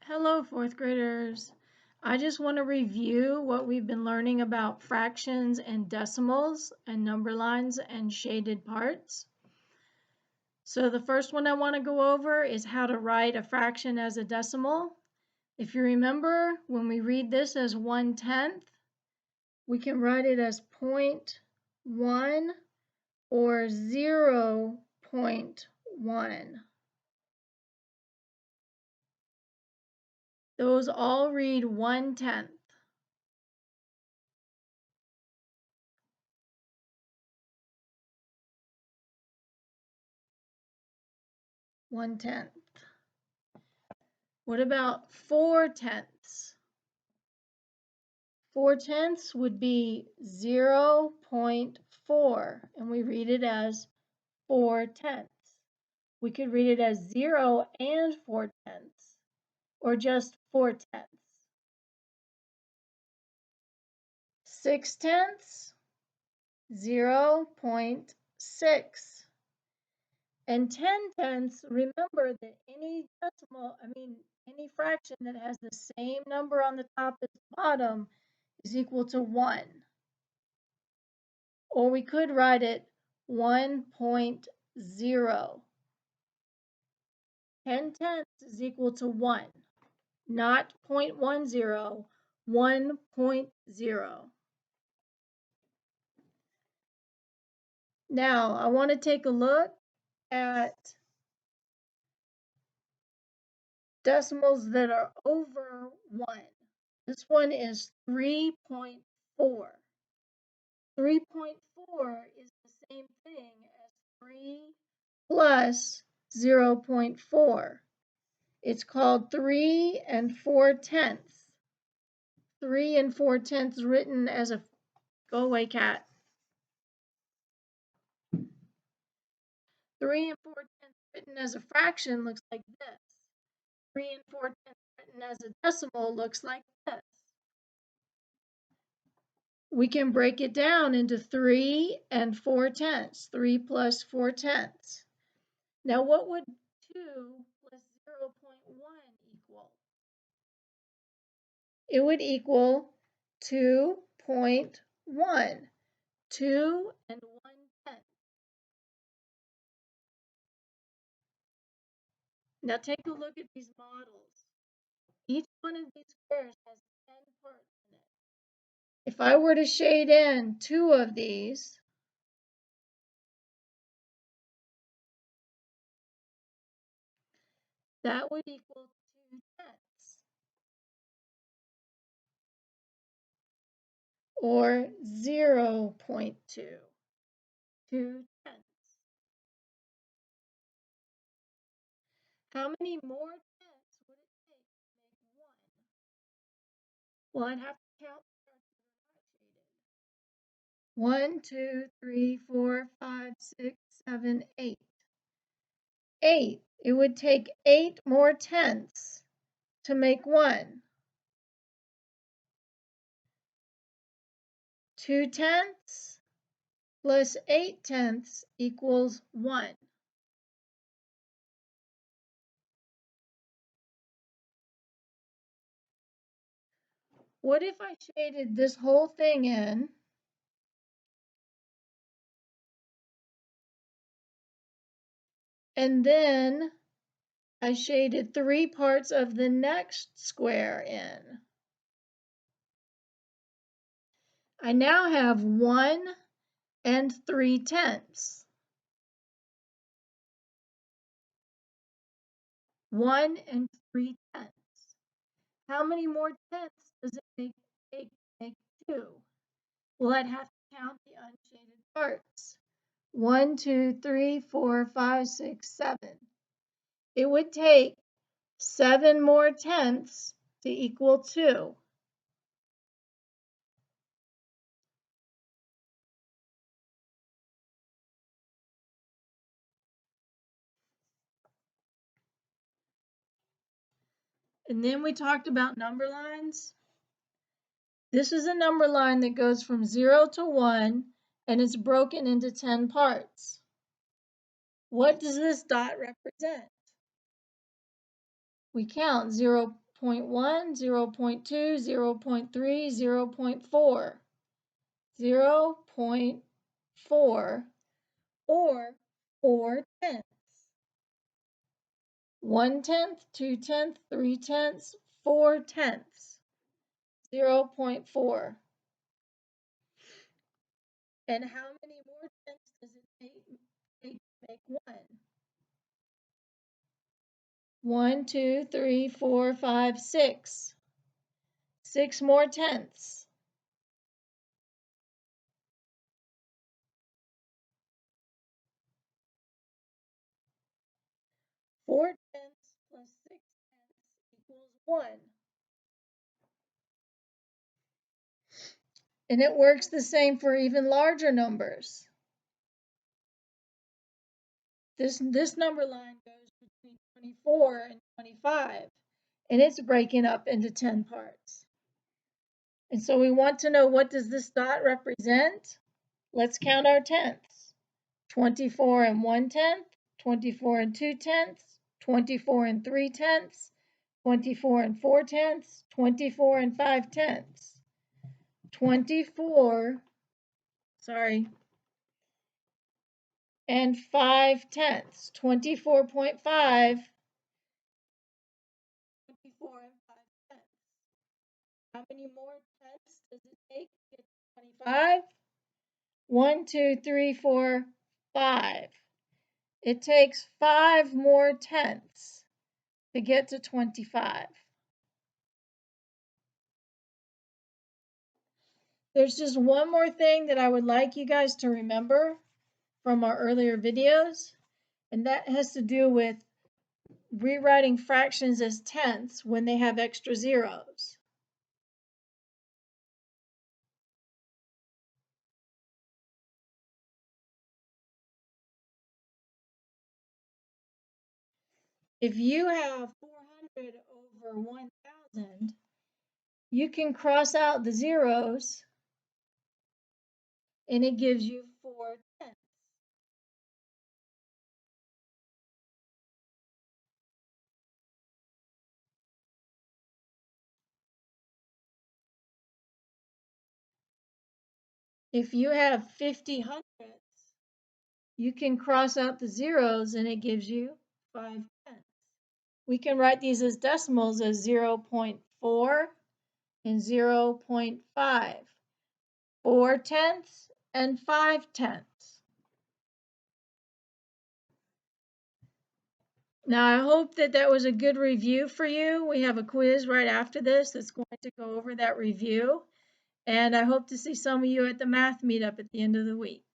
Hello, fourth graders. I just want to review what we've been learning about fractions and decimals and number lines and shaded parts. So the first one I want to go over is how to write a fraction as a decimal. If you remember, when we read this as 1/10, we can write it as 0.1 or 0.1. Those all read 1/10. 1/10. What about 4/10? 4/10 would be 0.4, and we read it as 4/10. We could read it as 0 and 4/10, or just 4/10. 6/10, 0.6. And 10/10, remember that any any fraction that has the same number on the top as the bottom is equal to 1. Or we could write it 1.0. 10/10 is equal to 1, not 0.10, 1.0. Now, I want to take a look at decimals that are over 1. This one is 3.4. 3.4 is the same thing as 3 plus 0.4. It's called 3 4/10. 3 4/10 written as a, go away cat. 3 4/10 written as a fraction looks like this. 3 4/10 written as a decimal looks like this. We can break it down into 3 4/10. 3 plus 4/10. Now what would 2 plus 0.1 equal? It would equal 2.1. 2 1/10. Now take a look at these models. Each one of these squares has 10 parts in it. If I were to shade in 2 of these, that would equal 2/10, or 0.2. 2/10. How many more tenths would it take to make 1? Well, I'd have to count the parts that are not shaded. 1, 2, 3, 4, 5, 6, 7, 8. 8. It would take 8 more tenths to make 1. 2/10 plus 8/10 equals 1. What if I shaded this whole thing in and then I shaded 3 parts of the next square in? I now have 1 3/10. 1 3/10. How many more tenths does it take to make 2? Well, I'd have to count the unshaded parts. 1, 2, 3, 4, 5, 6, 7. It would take 7 more tenths to equal 2. And then we talked about number lines. This is a number line that goes from 0 to 1, and it's broken into 10 parts. What does this dot represent? We count 0 0.1, 0.2, 0.3, 0.4. 0.4 or 4/10. 1/10, 2/10, 3/10, 4/10. 0.4. And how many more tenths does it take to make 1? 1, 2, 3, 4, 5, 6. 6 more tenths. 4 tenths plus 6 tenths equals 1. And it works the same for even larger numbers. This number line goes between 24 and 25, and it's breaking up into 10 parts. And so we want to know, what does this dot represent? Let's count our tenths. 24 and 1/10, 24 and 2/10, 24 and 3/10, 24 and 4/10, 24 and 5/10. 24, sorry, and 5/10. 24.5, 24 and 5/10. How many more tenths does it take to get to 25? 1, 2, 3, 4, 5. It takes 5 more tenths to get to 25. There's just one more thing that I would like you guys to remember from our earlier videos, and that has to do with rewriting fractions as tenths when they have extra zeros. If you have 400 over 1,000, you can cross out the zeros and it gives you 4 tenths. If you have 50 hundredths, you can cross out the zeros and it gives you 5 tenths. We can write these as decimals as 0.4 and 0.5, 4 tenths and 5 tenths. Now, I hope that that was a good review for you. We have a quiz right after this that's going to go over that review. And I hope to see some of you at the math meetup at the end of the week.